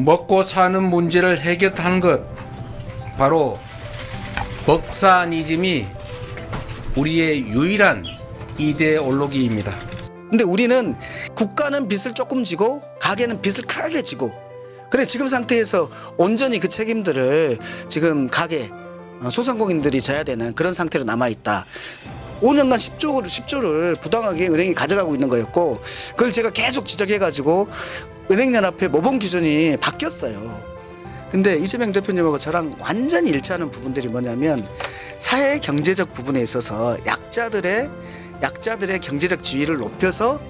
먹고 사는 문제를 해결하는 것, 바로 법사니즘이 우리의 유일한 이데올로기입니다. 근데 우리는 국가는 빚을 조금 지고 가게는 빚을 크게 지고, 그래 지금 상태에서 온전히 그 책임들을 지금 가게 소상공인들이 져야 되는 그런 상태로 남아있다. 5년간 10조를 부당하게 은행이 가져가고 있는 거였고, 그걸 제가 계속 지적해가지고 은행연합회 모범 기준이 바뀌었어요. 근데 이재명 대표님하고 저랑 완전히 일치하는 부분들이 뭐냐면, 사회 경제적 부분에 있어서 약자들의 경제적 지위를 높여서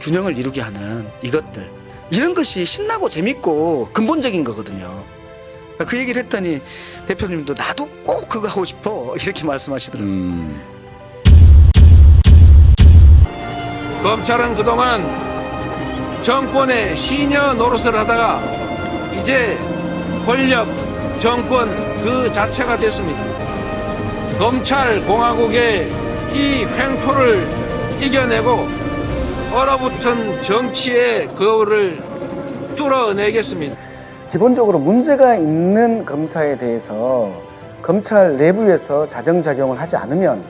균형을 이루게 하는 이것들, 이런 것이 신나고 재밌고 근본적인 거거든요. 그 얘기를 했더니 대표님도 나도 꼭 그거 하고 싶어 이렇게 말씀하시더라고요. 검찰은 그동안 정권의 시녀 노릇을 하다가 이제 권력, 정권 그 자체가 됐습니다. 검찰공화국의 이 횡포를 이겨내고 얼어붙은 정치의 거울을 뚫어내겠습니다. 기본적으로 문제가 있는 검사에 대해서 검찰 내부에서 자정작용을 하지 않으면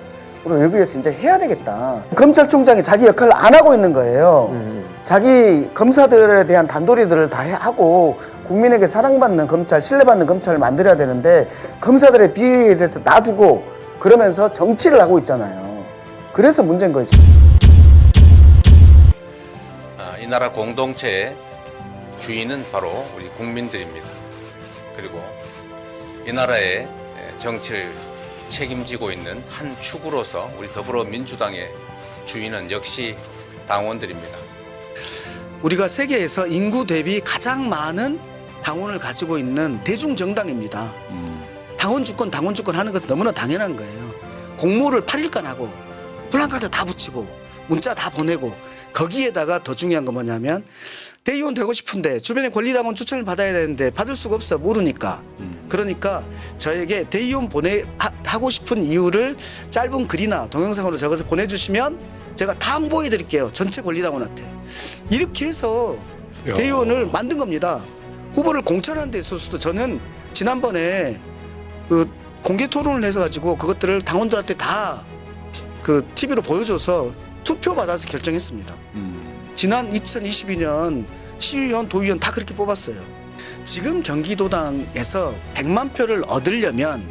우리 외부에서 이제 해야 되겠다. 검찰총장이 자기 역할을 안 하고 있는 거예요. 자기 검사들에 대한 단도리들을 다 하고 국민에게 사랑받는 검찰, 신뢰받는 검찰을 만들어야 되는데 검사들의 비위에 대해서 놔두고 그러면서 정치를 하고 있잖아요. 그래서 문제인 거지. 이 나라 공동체의 주인은 바로 우리 국민들입니다. 그리고 이 나라의 정치를 책임지고 있는 한 축으로서 우리 더불어민주당의 주인은 역시 당원들입니다. 우리가 세계에서 인구 대비 가장 많은 당원을 가지고 있는 대중정당입니다. 당원 주권 하는 것은 너무나 당연한 거예요. 공모를 8일간 하고 플랜카드 다 붙이고 문자 다 보내고, 거기에다가 더 중요한 건 뭐냐면, 대의원 되고 싶은데 주변에 권리당원 추천을 받아야 되는데 받을 수가 없어, 모르니까. 그러니까 저에게 대의원 하고 싶은 이유를 짧은 글이나 동영상으로 적어서 보내주시면 제가 다 홍보해 드릴게요, 전체 권리당원한테. 이렇게 해서 대의원을 만든 겁니다. 후보를 공천하는 데 있어서도 저는 지난번에 그 공개 토론을 해서 가지고 그것들을 당원들한테 다 그 TV로 보여줘서 투표 받아서 결정했습니다. 지난 2022년 시의원, 도의원 다 그렇게 뽑았어요. 지금 경기도당에서 100만 표를 얻으려면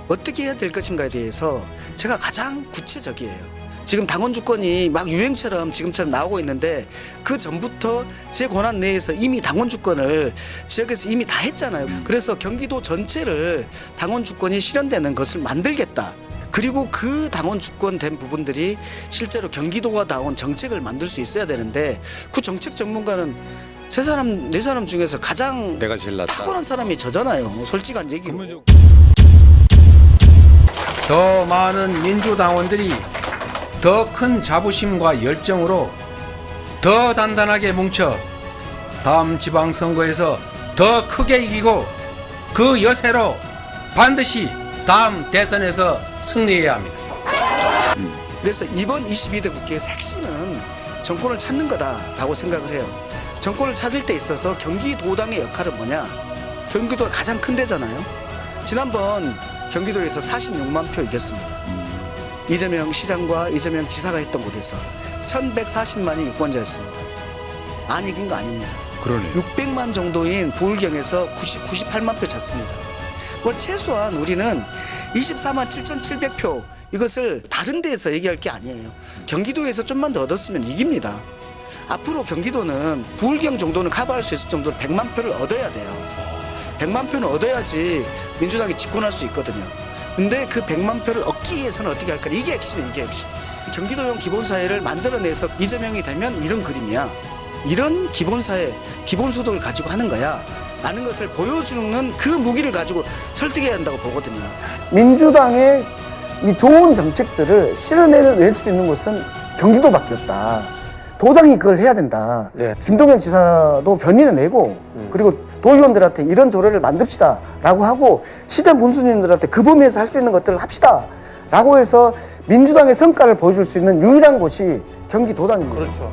어떻게 해야 될 것인가에 대해서 제가 가장 구체적이에요. 지금 당원 주권이 막 유행처럼 지금처럼 나오고 있는데, 그 전부터 제 권한 내에서 이미 당원 주권을 지역에서 이미 다 했잖아요. 그래서 경기도 전체를 당원 주권이 실현되는 것을 만들겠다. 그리고 그 당원 주권 된 부분들이 실제로 경기도가 나온 정책을 만들 수 있어야 되는데, 그 정책 전문가는 세 사람, 네 사람 중에서 가장 내가 제일 낫다. 탁월한 사람이 저잖아요. 솔직한 얘기로. 더 많은 민주당원들이 더 큰 자부심과 열정으로 더 단단하게 뭉쳐 다음 지방선거에서 더 크게 이기고 그 여세로 반드시 다음 대선에서 승리해야 합니다. 그래서 이번 22대 국회에서 핵심은 정권을 찾는 거다라고 생각을 해요. 정권을 찾을 때 있어서 경기도당의 역할은 뭐냐? 경기도가 가장 큰 데잖아요. 지난번 경기도에서 46만 표 이겼습니다. 이재명 시장과 이재명 지사가 했던 곳에서 1140만이 유권자였습니다. 많이 이긴 거 아닙니다. 그러네요. 600만 정도인 부울경에서 98만 표 졌습니다. 뭐 최소한 우리는 24만 7,700표, 이것을 다른 데에서 얘기할 게 아니에요. 경기도에서 좀만 더 얻었으면 이깁니다. 앞으로 경기도는 부울경 정도는 커버할 수 있을 정도로 100만 표를 얻어야 돼요. 100만 표는 얻어야지 민주당이 집권할 수 있거든요. 근데 그 100만 표를 얻기 위해서는 어떻게 할까? 이게 핵심이에요. 이게 핵심. 경기도형 기본사회를 만들어내서 이재명이 되면 이런 그림이야. 이런 기본사회, 기본소득을 가지고 하는 거야 라는 것을 보여주는 그 무기를 가지고 설득해야 한다고 보거든요. 민주당의 이 좋은 정책들을 실현해낼 수 있는 곳은 경기도밖에 없다. 도당이 그걸 해야 된다. 네. 김동연 지사도 견인을 내고 그리고 도의원들한테 이런 조례를 만듭시다 라고 하고, 시장 군수님들한테 그 범위에서 할 수 있는 것들을 합시다 라고 해서 민주당의 성과를 보여줄 수 있는 유일한 곳이 경기도당입니다. 그렇죠.